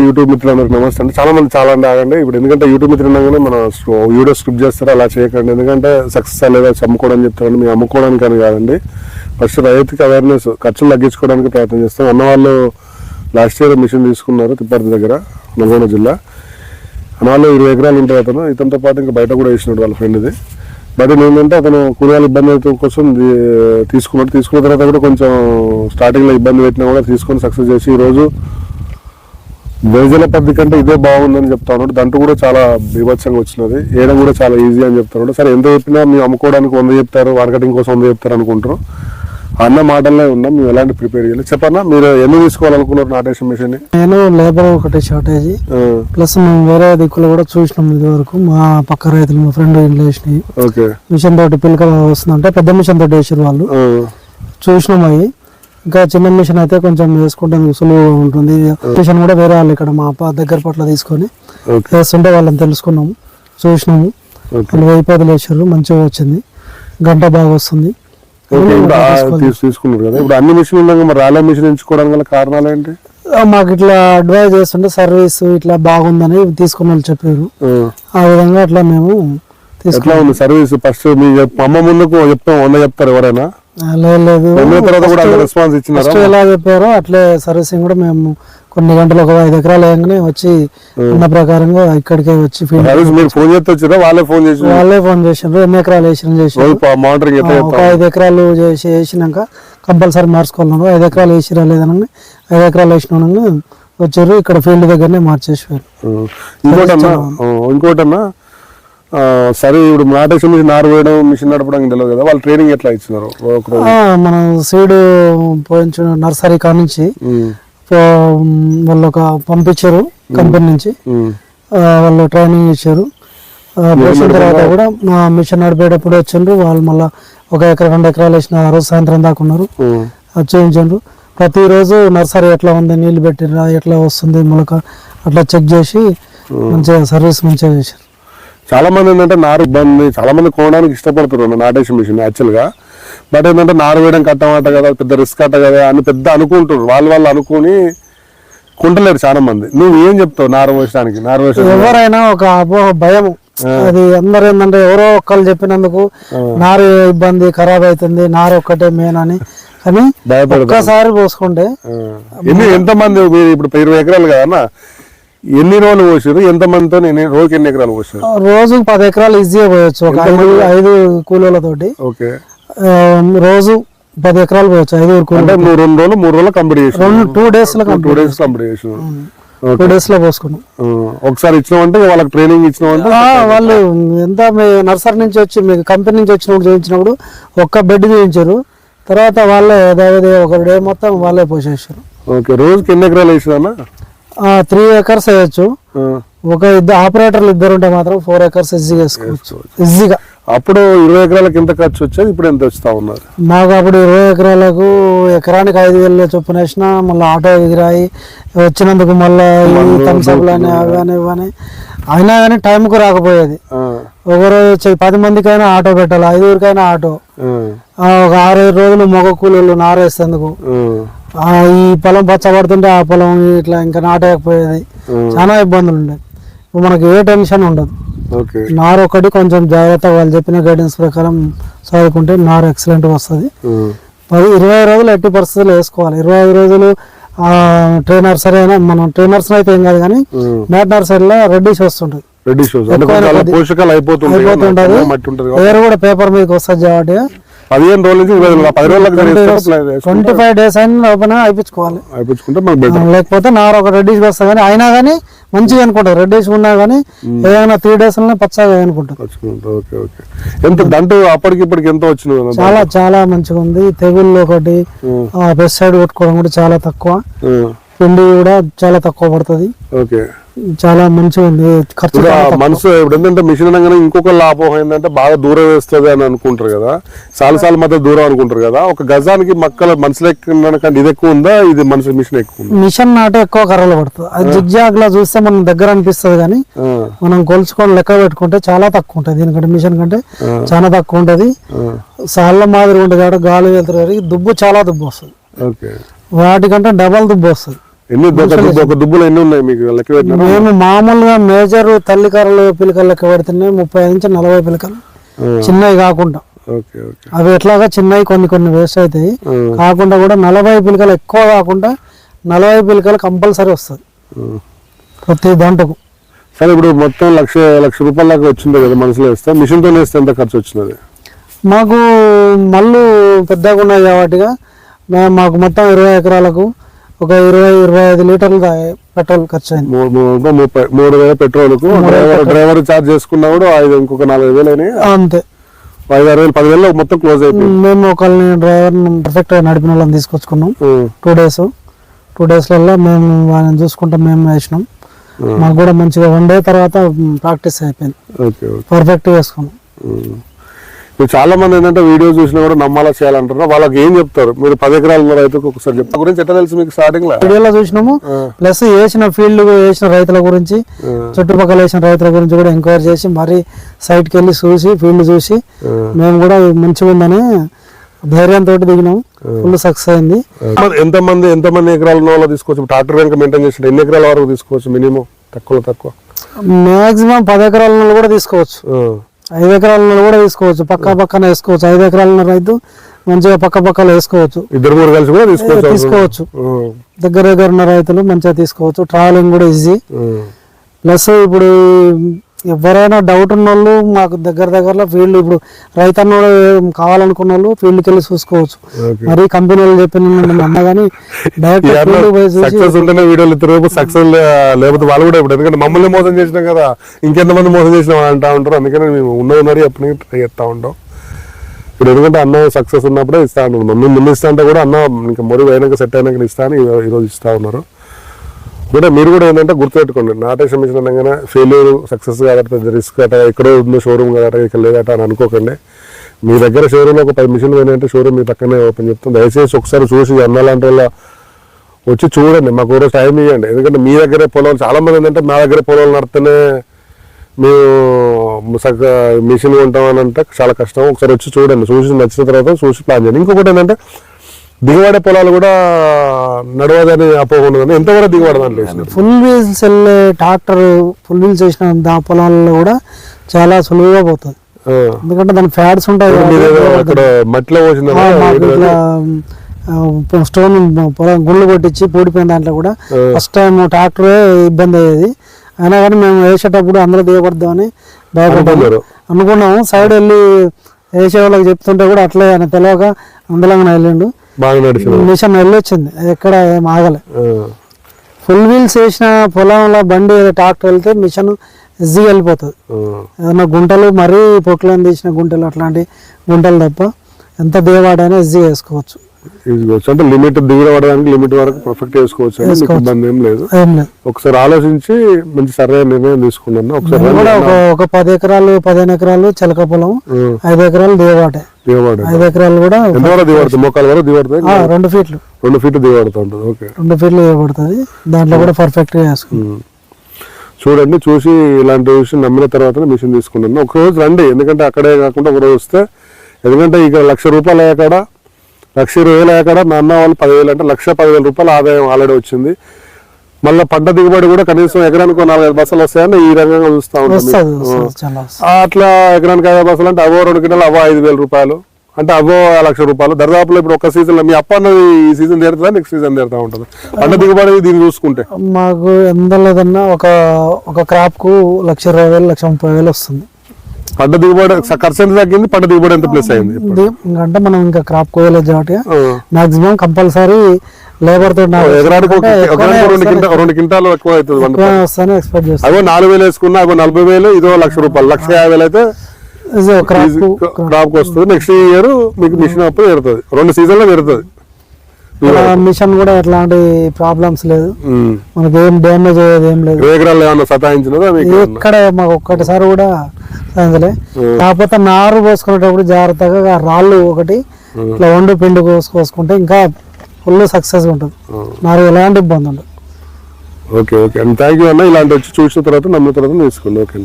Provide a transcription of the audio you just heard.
YouTube మిత్రులందరికీ నమస్తే అండి. చాలా మంది చాలా ఆగండి ఇప్పుడు, ఎందుకంటే యూట్యూబ్ మిత్రులు ఉండగానే మన వీడియో స్క్రిప్ట్ చేస్తారో అలా చేయకండి. ఎందుకంటే సక్సెస్ లేదా అమ్ముకోవడం చెప్తారండి. మేము అమ్ముకోవడానికి అని కాదండి, ఫస్ట్ రైతుకి అవేర్నెస్, ఖర్చులు తగ్గించుకోవడానికి ప్రయత్నం చేస్తాం. అన్నవాళ్ళు లాస్ట్ ఇయర్ మిషన్ తీసుకున్నారు తిప్పర్తి దగ్గర, నల్గొండ జిల్లా. అన్నవాళ్ళు 20 ఎకరాలు ఉంటాయి. ఇతనితో పాటు ఇంకా బయట కూడా వేసినాడు వాళ్ళ ఫ్రెండ్ది. బట్ ఏంటంటే అతను కూరగాయల ఇబ్బంది కోసం తీసుకున్నాడు. తీసుకున్న తర్వాత కూడా కొంచెం స్టార్టింగ్లో ఇబ్బంది పెట్టినా కూడా తీసుకొని సక్సెస్ చేసి ఈరోజు వేజల పద్ధతి కంటే ఇదే బాగుందని చెప్తా ఉన్నాడు. దాంట్లో కూడా చాలా బీభత్సంగా వచ్చినది, వేయడం కూడా చాలా ఈజీ అని చెప్తా ఉన్నాడు. సరే ఎంత చెప్పినా మేము అమ్ముకోవడానికి 100 చెప్తారు, మార్కెటింగ్ కోసం 100 చెప్తారు అనుకుంటారు. అన్న మాటల్లో ఉన్నాం, మేము ఎలాంటి ప్రిపేర్ చేయాలి చెప్పన్నా. మీరు ఎన్ని తీసుకోవాలనుకున్నారు నాటేషన్ మిషన్? నేను లేబర్ ఒకటి షార్టేజ్, ప్లస్ మేము వేరే దిక్కులు కూడా చూసినాం. ఇది వరకు మా పక్క రైతులు, మా ఫ్రెండ్ ఇంట్లో వేసినాయి. మిషన్ తోటి పిల్లక వస్తుందంటే పెద్ద మిషన్ తోటి వేసారు వాళ్ళు, చూసినాం. అవి ఇంకా చిన్న మిషన్ అయితే కొంచెం వేసుకుంటే సులువుగా ఉంటుంది. మిషన్ కూడా వేరే వాళ్ళు ఇక్కడ మా దగ్గర పట్ల తీసుకొని వేస్తుంటే వాళ్ళని తెలుసుకున్నాము, చూసినాము. వాళ్ళు 1000 వేసారు, మంచిగా వచ్చింది, గంట బాగా వస్తుంది. తీసుకున్నారు కదా. ఇప్పుడు అన్ని మిషన్ ఉన్నాక మరి రాలే మిషన్ ఎంచుకోవడానికి గల కారణాలు ఏంటి? మాకు ఇట్లా అడ్వైజ్ చేస్తుంటే సర్వీస్ ఇట్లా బాగుందని తీసుకున్న వాళ్ళు చెప్పారు. ఆ విధంగా అట్లా మేము తీసుకున్నాం. సర్వీస్ ఫస్ట్ మీ అమ్మ ముందుకు చెప్తాం 100 చెప్తారు ఎవరైనా? లేదు, ఎలా చెప్పారో అట్లే సర్వీసింగ్ కూడా మేము కొన్ని గంటలు ఒక 5 ఎకరాలు వేయగానే వచ్చి ఉన్న ప్రకారంగా ఇక్కడికే వచ్చి వాళ్ళే ఫోన్ చేసారు. ఎన్ని ఎకరాలు ఒక 5 ఎకరాలు వేసినాక కంపల్సరీ మార్చుకోవాలి. 5 ఎకరాలు వేసిరా లేదని 5 ఎకరాలు వేసిన వచ్చారు, ఇక్కడ ఫీల్డ్ దగ్గరనే మార్చేసారు. ఇంకోటన్నా సరే, ఇప్పుడు నాటేషన్ మిషన్ నారు వేయడం, మిషన్ నడపడానికి తెలియదు కదా, వాళ్ళు ట్రైనింగ్ ఎట్లా ఇచ్చినారు? మనం సీడ్ పోయించిన నర్సరీ కా నుంచి వాళ్ళు ఒక పంపించారు కంపెనీ నుంచి, వాళ్ళు ట్రైనింగ్ ఇచ్చారు. పోసిన తర్వాత కూడా మిషన్ నడిపేటప్పుడు వచ్చిండ్రు వాళ్ళు. మళ్ళీ 1 ఎకరా 2 ఎకరాలు వేసిన ఆ రోజు సాయంత్రం దాకా ఉన్నారు, చేయించారు. ప్రతిరోజు నర్సరీ ఎట్లా ఉంది, నీళ్లు పెట్టిరా, ఎట్లా వస్తుంది మొలక, అట్లా చెక్ చేసి మంచిగా సర్వీస్ మంచిగా చేశారు. చాలా మంది ఏంటంటే నారు ఇబ్బంది, చాలా మంది కొనడానికి ఇష్టపడుతున్నారు నాటేషన్ మిషన్ యాక్చువల్ గా. బట్ ఏంటంటే నారు వేయడం కట్టమాట కదా, పెద్ద రిస్క్ అట్ట కదా అని పెద్ద అనుకుంటారు. వాళ్ళు అనుకుని కొంటలేరు చాలా మంది. నువ్వు ఏం చెప్తావు నారు వేసడానికి? ఎవరైనా ఒక భయం, అది అందరు ఏంటంటే ఎవరో ఒక్కళ్ళు చెప్పినందుకు నారు ఇబ్బంది, ఖరాబ్ అవుతుంది, నారు ఒక్కటే మెయిన్ అని. కానీ ఒక్కసారి పోసుకుంటే ఎంతమంది ఇప్పుడు 20 ఎకరాలు కదా, ఎన్ని రోజులు పోసారు? ఎంత మందితో రోజుకి ఎన్ని ఎకరాలు పోసారు? రోజు 10 ఎకరాలు ఈజీగా పోయొచ్చు, ఒక 5 కూలీలతోటి. రోజు 10 ఎకరాలు పోయొచ్చు, 5 కూలీలు. 2 రోజులు 3 రోజులు కంప్లీట్ చేసాం, 2 days లో కంప్లీట్ చేసాం. 2 days లో పోసుకున్నాం. ఒకసారి ఇచ్చినామంటే వాళ్ళకి ట్రైనింగ్ ఇచ్చినామంటే వాళ్ళు ఎంత నర్సరీ నుంచి వచ్చి మీకు కంపెనీ నుంచి వచ్చినప్పుడు చేయించినప్పుడు ఒక్క బెడ్ చేయించారు. తర్వాత వాళ్ళే ఒక డే మొత్తం వాళ్ళే పోసేసారు. ఓకే, రోజుకి ఎన్ని ఎకరాలు వేసినా? 3 acres వేయచ్చు. ఒక ఆపరేటర్లు 2 ఉంటే మాత్రం 4 acres ఈజీగా వేసుకోవచ్చు, ఈజీగా. అప్పుడు 20 ఎకరాలకు ఎంత ఖర్చు వచ్చేది, ఇప్పుడు ఎంత వస్తా ఉన్నారు? మాకు అప్పుడు 20 ఎకరాలకు ఎకరానికి 5,000 చొప్పున వేసిన, మళ్ళీ ఆటో ఎగిరాయి వచ్చినందుకు, మళ్ళీ థమ్స్అప్లు అని అవి ఇవని అయినా కానీ టైంకు రాకపోయేది. ఒకరు 10 మందికైనా ఆటో పెట్టాలి, 5 ఆటో. ఒక 6-7 రోజులు మగ కూలీలు నారేసేందుకు. ఈ పొలం పచ్చబడుతుంటే ఆ పొలం ఇట్లా ఇంకా నాటకపోయేది, చాలా ఇబ్బందులు ఉండేది. ఇప్పుడు మనకి ఏ టెన్షన్ ఉండదు. నారు ఒకటి కొంచెం జాగ్రత్తగా వాళ్ళు చెప్పిన గైడెన్స్ ప్రకారం చదువుకుంటే నారు ఎక్సలెంట్ వస్తుంది. 20 రోజులు ఎట్టి పరిస్థితులు వేసుకోవాలి. 25 రోజులు ట్రైనర్ సరే అయినా, మనం ట్రైనర్స్ అయితే ఏం కాదు కానీ మ్యాట్ నర్సరీలో రెడ్డిష్ వస్తుంటది, అయిపోతుంటది. వేరే కూడా పేపర్ మీదకి వస్తుంది కాబట్టి 15 రోజుల నుంచి 10 రోజులకు 25 days అయినా ఓపెన్ అయిపించుకోవాలి. లేకపోతే నారు ఒక రెడ్డిష్ వస్తుంది కానీ అయినా కానీ మంచిగా అనుకుంటారు. రెడ్డిష్ ఉన్నా కానీ ఏదైనా 3 days పచ్చగా అనుకుంటారు. ఎంత దంటు అప్పటికి ఇప్పటికి ఎంత వచ్చింది? చాలా చాలా మంచిగా ఉంది. తెగుళ్ళు ఒకటి, పెస్టిసైడ్ కొట్టుకోవడం కూడా చాలా తక్కువ, పిండి కూడా చాలా తక్కువ పడుతుంది. చాలా మంచిగా ఉంది. ఖర్చు మనసు ఏంటంటే మిషన్ అనగానే ఇంకొక లాభం ఏంటంటే బాగా దూరం వేస్తుంది అని అనుకుంటారు కదా, సాలు మధ్య దూరం అనుకుంటారు కదా. ఒక గజానికి మనుషులు ఎక్కువ ఇది ఎక్కువ ఉందా, ఇది మిషన్ ఎక్కువ ఉందా? మిషన్ నాటే ఎక్కువ కర్రలు పడుతుంది. అది జిగ్జాగ్ లా చూస్తే మనం దగ్గర అనిపిస్తుంది కానీ మనం కొలుచుకొని లెక్క పెట్టుకుంటే చాలా తక్కువ ఉంటుంది. దీనికంటే మిషన్ కంటే చాలా తక్కువ ఉంటది. సాళ్ళ మాదిరి ఉంటుంది కాబట్టి గాలి వెళ్తారు, దుబ్బు చాలా దుబ్బు వస్తుంది. వాటికంటే డబల్ దుబ్బు వస్తుంది. ఒక దుబ్బులు ఎన్ని ఉన్నాయి మీకు లెక్క పెట్టినా? మేము మామూలుగా మేజర్ తల్లి కర్రలు పిలకలు లెక్క పెడుతున్నాయి 30 నుంచి 40 పిలకలు, చిన్నవి కాకుండా. అవి ఎట్లాగా చిన్నవి కొన్ని వేస్ట్ అవుతాయి, కాకుండా కూడా 40 పిలకలు ఎక్కువ కాకుండా 40 పిలకలు కంపల్సరీ వస్తుంది ప్రతి దాంట్కు. సరే, ఇప్పుడు మొత్తం లక్ష రూపాయల దాకా వచ్చింది కదా మనసులో వేస్తే, మిషన్తో వేస్తే ఎంత ఖర్చు వచ్చినది? మాకు మళ్ళీ పెద్దగా ఉన్నాయి కాబట్టిగా మాకు మొత్తం 20 ఎకరాలకు ఒక 20-25 లీటర్లు పెట్రోల్ ఖర్చు అయింది. 3,000 పెట్రోల్కు డ్రైవర్ ఛార్జ్ చేసుకున్నా కూడా ఇంకొక 4,000 అయినాయి అంతే. 5-6,000 10,000 మొత్తం క్లోజ్ అయిపోయింది. మేము ఒకళ్ళని డ్రైవర్ పర్ఫెక్ట్ గా నడిపిన వాళ్ళని తీసుకొచ్చుకున్నాం. 2 డేస్లలో మేము వాళ్ళని చూసుకుంటాం, మేము వేసినాం. మాకు కూడా మంచిగా 1 డే తర్వాత ప్రాక్టీస్ అయిపోయింది, పర్ఫెక్ట్ చేసుకున్నాం. చాలా మంది ఏంటంటే వీడియో చూసినా కూడా నమ్మాలా చేయాలంటారు, వాళ్ళకి ఏం చెప్తారు? మీరు 10 ఎకరాల ఉన్న రైతుకు ఒకసారి చెప్తారు గురించి ఎట్లా తెలుసు మీకు? స్టార్టింగ్ లో వీడియోలో చూసినాము, ప్లస్ వేసిన ఫీల్డ్ వేసిన రైతుల గురించి, చుట్టుపక్కల వేసిన రైతుల గురించి కూడా ఎంక్వైరీ చేసి మరి సైట్కి వెళ్ళి చూసి ఫీల్డ్ చూసి మేము కూడా మంచిగా ఉందని ధైర్యంతో దిగినాం. ఫుల్ సక్సెస్ అయింది. ఎంతమంది ఎకరాల ఉన్న వాళ్ళు తీసుకోవచ్చు? ట్రాక్టర్ వెనక మెయింటైన్ చేసి ఎన్ని ఎకరాల వరకు తీసుకోవచ్చు? మినిమం తక్కువ మాక్సిమం 10 ఎకరాల కూడా తీసుకోవచ్చు, 5 ఎకరాల కూడా తీసుకోవచ్చు, పక్కన వేసుకోవచ్చు. 5 ఎకరాల రైతు మంచిగా పక్కలో వేసుకోవచ్చు, 2-3 కలిసి కూడా తీసుకోవచ్చు. దగ్గర ఉన్న రైతులు మంచిగా తీసుకోవచ్చు. ట్రావెలింగ్ కూడా ఈజీ. ప్లస్ ఇప్పుడు ఎవరైనా డౌట్ ఉన్న వాళ్ళు మాకు దగ్గరలో ఫీల్డ్, ఇప్పుడు రైతన్న కావాలనుకున్న వాళ్ళు ఫీల్డ్కి వెళ్ళి చూసుకోవచ్చు. మరి కంపెనీ వాళ్ళు చెప్పిన అన్న కానీ డైరెక్ట్ సక్సెస్ లేకపోతే వాళ్ళు కూడా ఇప్పుడు, ఎందుకంటే మమ్మల్ని మోసం చేసినాం కదా, ఇంకెంతమంది మోసం చేసినాం అంటా ఉంటారు. అందుకని మేము ఉన్నది ఎప్పటికీ ట్రై చేస్తా ఉంటాం. ఇప్పుడు ఎందుకంటే అన్న సక్సెస్ ఉన్నప్పుడే ఇస్తా ఉన్నారు. మమ్మల్ని ముందు ఇస్తా అంటే కూడా అన్న ఇంకా మొరి అయినాక సెట్ అయినాక ఇస్తా అని ఈరోజు ఇస్తా ఉన్నారు. కూడా మీరు కూడా ఏంటంటే గుర్తుపెట్టుకోండి, నాటేషన్ మిషన్ అనగానే ఫెయిల్యూర్ సక్సెస్ కాదట, పెద్ద రిస్క్ అట, ఎక్కడో ఉందో షోరూమ్ కాదట, ఇక్కడ లేదట అని అనుకోకండి. మీ దగ్గర షోరూమ్లో ఒక 10 మిషన్లు పోయినాయంటే షోరూమ్ మీ పక్కనే ఓపెన్ చెప్తాం. దయచేసి ఒకసారి చూసి అన్నలాంటి వాళ్ళ వచ్చి చూడండి, మాకు రోజు టైం ఇవ్వండి. ఎందుకంటే మీ దగ్గరే పొలాలు చాలా మంది ఏంటంటే మా దగ్గర పొలాలు నడితేనే మేము మిషన్ కొంటామని అంటే చాలా కష్టం. ఒకసారి వచ్చి చూడండి, చూసి నచ్చిన తర్వాత చూసి ప్లాన్ చేయండి. ఇంకొకటి ఏంటంటే దిగుబడే పొలాలు కూడా నడవదని అపోకుండా ఎంత కూడా దిగుబడి దాంట్లో ఫుల్ వీల్స్ వెళ్ళే ట్రాక్టర్ ఫుల్ వీల్స్ వేసిన పొలాల్లో కూడా చాలా సులువుగా పోతుంది. ఎందుకంటే దాని ఫ్యాట్స్ ఉంటాయి, మట్టిలో స్టోన్ పొలం గుళ్ళు కొట్టించి పూడిపోయిన దాంట్లో కూడా ఫస్ట్ టైం ట్రాక్టరే ఇబ్బంది అయ్యేది. అయినా కానీ మేము వేసేటప్పుడు అందరూ దిగబడదామని భయపడ్డారు అనుకున్నాము. సైడ్ వెళ్ళి వేసే వాళ్ళకి చెప్తుంటే కూడా అట్లే ఆయన తెలియక అందులోనే వెళ్ళిండు, మిషన్ వెళ్ళొచ్చింది, ఎక్కడ ఏం ఆగలే. ఫుల్ వీల్స్ వేసిన పొలంలో బండి ట్రాక్టర్ వెళ్తే మిషన్ ఈజీగా వెళ్ళిపోతుంది. ఏదైనా గుంటలు మరీ పొట్లను తీసిన గుంటలు అట్లాంటి గుంటలు తప్ప ఎంత దిగవాడైనా ఈజీగా వేసుకోవచ్చు. అంటే లిమిట్ దిగబడడానికి లిమిట్ వరకు పర్ఫెక్ట్ వేసుకోవచ్చు, ఇబ్బంది ఏం లేదు. ఒకసారి ఆలోచించి మంచి సరైన నిర్ణయం తీసుకున్నాను. ఒకసారి ఒక 10 ఎకరాలు 15 ఎకరాలు చిలక పొలం, 5 ఎకరాలు దిగబాటే. 5 ఎకరాలు కూడా మోకాల వరకు దిగబడుతుంది, 2 ఫీట్లు 2 ఫీట్లు దిగబడుతుంది. 2 ఫీట్లు దిగబడుతుంది. దాంట్లో కూడా పర్ఫెక్ట్ గా వేసుకుంటాం. చూడండి, చూసి ఇలాంటి విషయం నమ్మిన తర్వాత మిషన్ తీసుకున్నాను. ఒక రోజు రండి, ఎందుకంటే అక్కడే కాకుండా ఒక రోజు వస్తే, ఎందుకంటే ఇక ₹1,00,000 అయ్యాక ₹1,20,000 అయ్యాక నా అన్న వాళ్ళు 10,000 అంటే ₹1,10,000 ఆదాయం ఆల్రెడీ వచ్చింది. మళ్ళీ పంట దిగుబడి కూడా కనీసం ఎకరానికి 4-5 బస్సులు వస్తాయని ఈ రకంగా చూస్తూ ఉంటాం. అట్లా ఎకరానికి 5 బస్సులు అంటే అవో 2 కింటాలు అవో ₹5,000 అంటే అవో ₹1,00,000. దరిదాపులో ఇప్పుడు ఒక సీజన్ లో మీ అప్ప అన్నది ఈ సీజన్ తీరుతుందా, నెక్స్ట్ సీజన్ తీరుతా ఉంటుంది పంట దిగుబడి దీన్ని చూసుకుంటే? మాకు ఎంత లేదన్నా ఒక క్రాప్ కు ₹1,20,000 ₹1,30,000 వస్తుంది. పంట దిగుబడి ఖర్చు ఎంత తగ్గింది, పంట దిగుబడి ఎంత ప్లస్ అయింది? అంటే మనం ఇంకా క్రాప్ కోయలేదు కాబట్టి మాక్సిమం కంపల్సరీ లేబర్ తో ఎకరానికి 2 క్వింటాలు ఎక్కువ అవుతుంది. ఎక్స్పెక్ట్ చేస్తాం. అదో 4,000 వేసుకున్నా, అదో 40,000, ఇదో ₹1,00,000, ₹1,50,000 అయితే క్రాప్ వస్తుంది. నెక్స్ట్ ఇయర్ మీకు మిషన్ అప్పుడు పెడుతుంది, 2 సీజన్ లో పెడుతుంది. మిషన్ కూడా ఎట్లాంటి ప్రాబ్లమ్స్ లేదు, మనకి ఏం డ్యామేజ్ అయ్యేది ఏం లేదు. ఎకరాలు ఏమన్నా సతాయించినదా? ఇక్కడ మాకు ఒక్కటిసారి కూడా సాయంత్రం. కాకపోతే నారు పోసుకునేటప్పుడు జాగ్రత్తగా రాళ్ళు ఒకటి ఇట్లా వండు పిండి కోసుకుంటే ఇంకా ఫుల్ సక్సెస్ ఉంటుంది, నారు ఎలాంటి ఇబ్బంది ఉండదు. ఓకే, థ్యాంక్ యూ అన్న. ఇలాంటి వచ్చి చూసిన తర్వాత నమ్మిన తర్వాత తీసుకోండి. ఓకే.